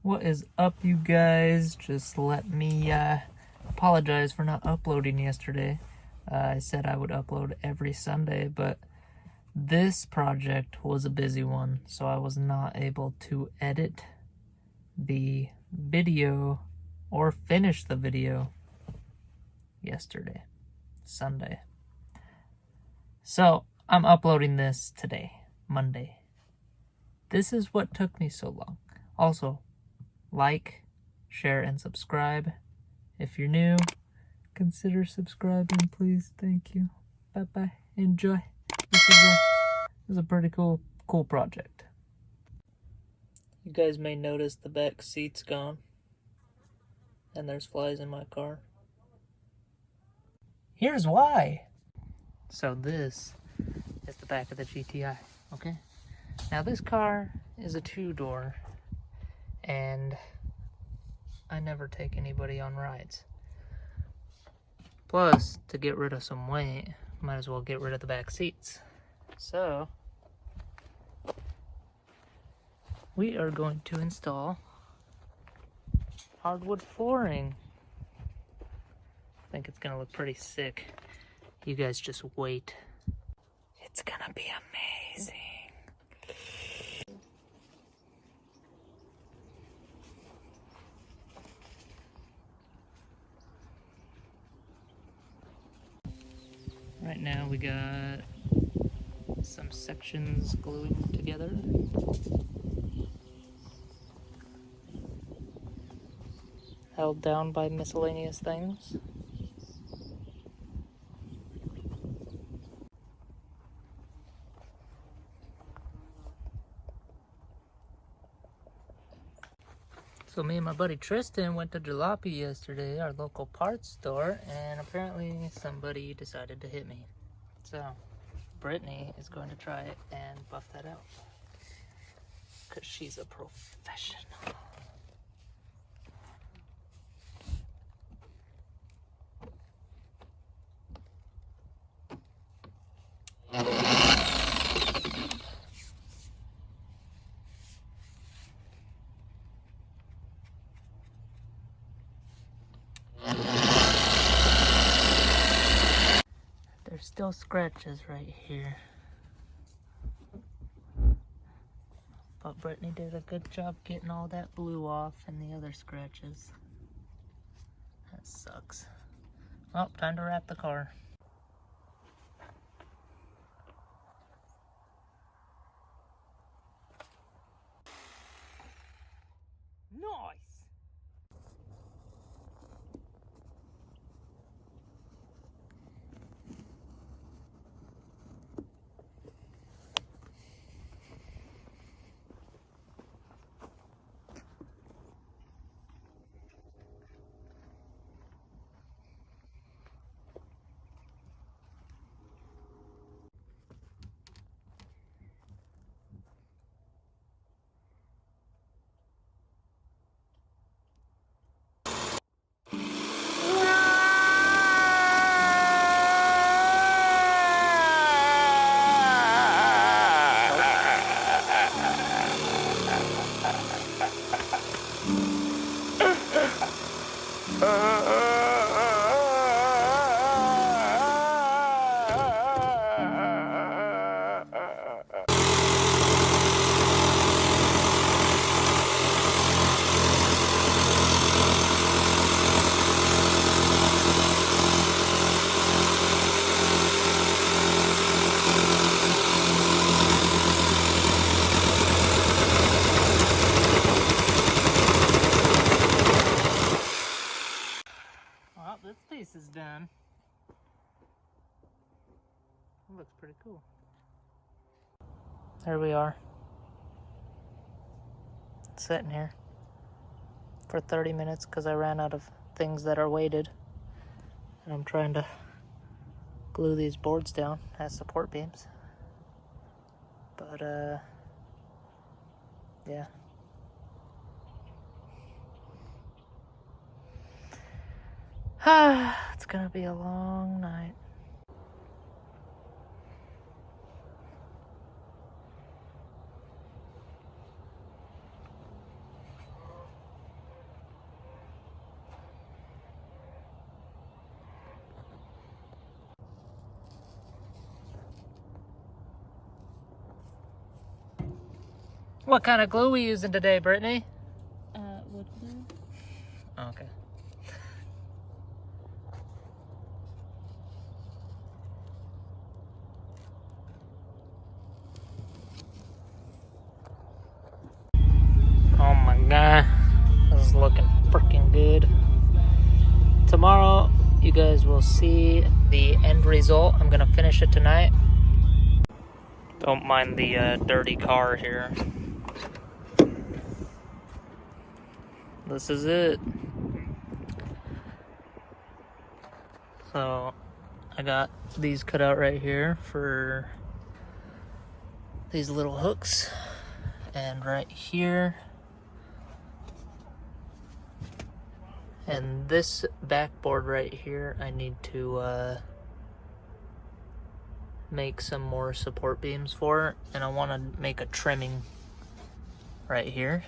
What is up, you guys? Just let me apologize for not uploading yesterday. I said I would upload every Sunday, but this project was a busy one, so I was not able to edit the video or finish the video yesterday, Sunday. So I'm uploading this today, Monday. This is what took me so long. Also, like, share, and subscribe. If you're new, consider subscribing, please. Thank you. Bye-bye. Enjoy. This is a pretty cool project. You guys may notice the back seat's gone. And there's flies in my car. Here's why. So this is the back of the GTI, okay? Now this car is a 2-door. And I never take anybody on rides. Plus, to get rid of some weight, might as well get rid of the back seats. So, we are going to install hardwood flooring. I think it's gonna look pretty sick. You guys just wait. It's gonna be amazing. Right now we got some sections gluing together. Held down by miscellaneous things. So me and my buddy Tristan went to Jalopy yesterday, our local parts store, and apparently somebody decided to hit me. So Brittany is going to try it and buff that out, because she's a professional. There's still scratches right here. But Brittany did a good job getting all that blue off and the other scratches. That sucks. Well, time to wrap the car. Nice! Well, this piece is done. It looks pretty cool. There we are. Sitting here for 30 minutes because I ran out of things that are weighted. And I'm trying to glue these boards down as support beams. But, yeah. It's gonna be a long night. What kind of glue we using today, Brittany? Wood glue. Okay. Oh my god, this is looking freaking good. Tomorrow, you guys will see the end result. I'm gonna finish it tonight. Don't mind the dirty car here. This is it. So, I got these cut out right here for these little hooks. And right here. And this backboard right here, I need to make some more support beams for, and I want to make a trimming right here.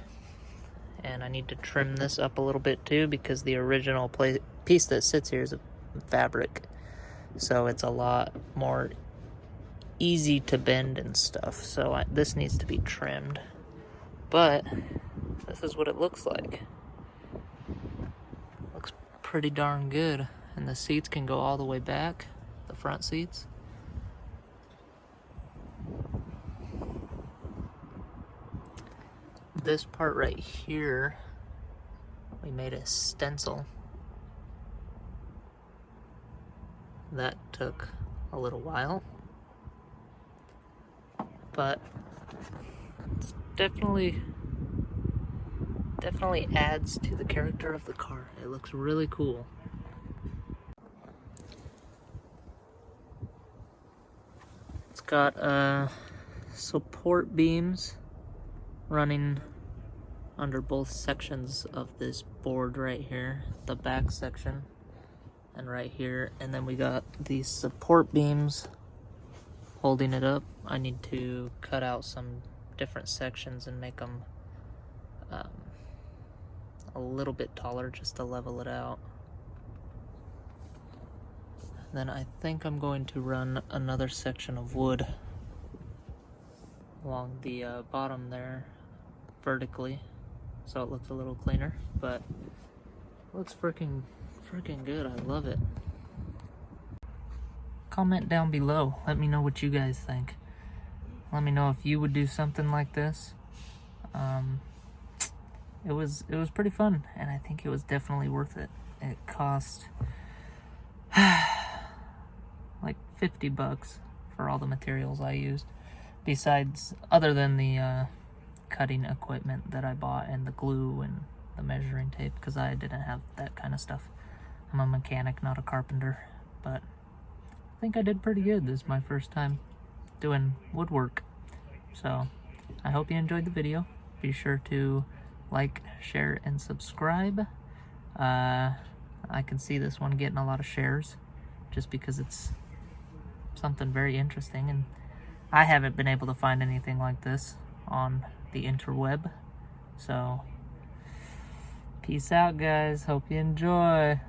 And I need to trim this up a little bit too, because the original piece that sits here is a fabric, so it's a lot more easy to bend and stuff. So this needs to be trimmed, but this is what it looks like. Looks pretty darn good, and the seats can go all the way back, the front seats. This part right here, we made a stencil. That took a little while, but it's definitely adds to the character of the car. It looks really cool. It's got support beams running under both sections of this board right here, the back section and right here, and then we got these support beams holding it up. I need to cut out some different sections and make them a little bit taller just to level it out. Then I think I'm going to run another section of wood along the bottom there vertically, so it looks a little cleaner, but it looks freaking good. I love it. Comment down below. Let me know what you guys think. Let me know if you would do something like this. It was pretty fun, and I think it was definitely worth it. It cost like $50 for all the materials I used, besides, other than the cutting equipment that I bought and the glue and the measuring tape, because I didn't have that kind of stuff. I'm a mechanic, not a carpenter, but I think I did pretty good. This is my first time doing woodwork. So I hope you enjoyed the video. Be sure to like, share, and subscribe. I can see this one getting a lot of shares just because it's something very interesting, and I haven't been able to find anything like this on the interweb. So peace out, guys. Hope you enjoy.